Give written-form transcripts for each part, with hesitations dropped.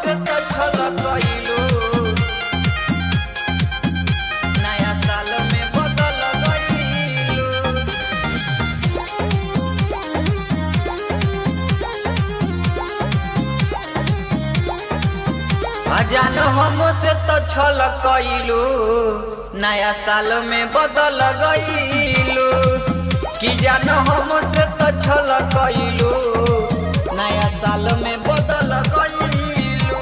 हमसे तो छल कइलू, नया साल में बदल गइलू। जान हमसे तो छल कइलू, नया साल में बदल गइलू। कि जान हमसे तो छल कइलू, नया साल में बदल गइलू।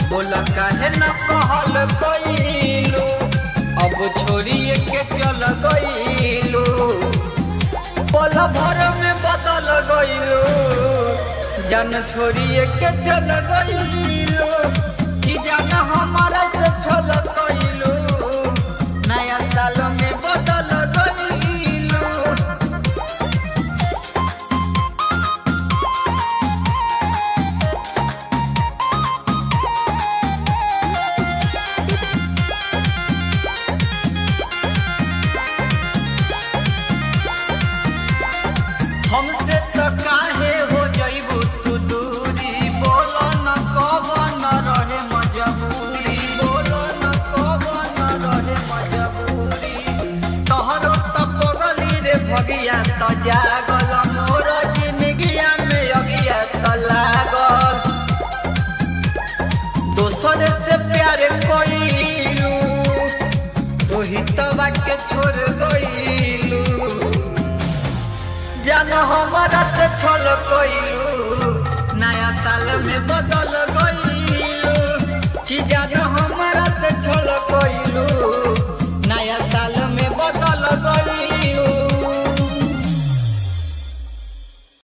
बोल काहे न कहल कइलू, अब छोड़िए के चल गइलू। पल भर में बदल गइलू, जान छोड़िए के चल गइलू। कि जान हमारा से छल कइलू, नया साल में बदल गइलू। हमसे तो काहे हो जइबू तू दूरी, बोलो न कब न रहे मजबूरी, बोलो न कब न रहे मजबूरी। तोहरो तो पगली रे भगिया तो जागल, मोर जिंदगिया में अगिया तो लागल। दोसर से प्यार कइलू, रोहितवा के छोड़ गइलू। जान हमारा से छल कइलू, नया साल में बदल गइलू। कि जान हम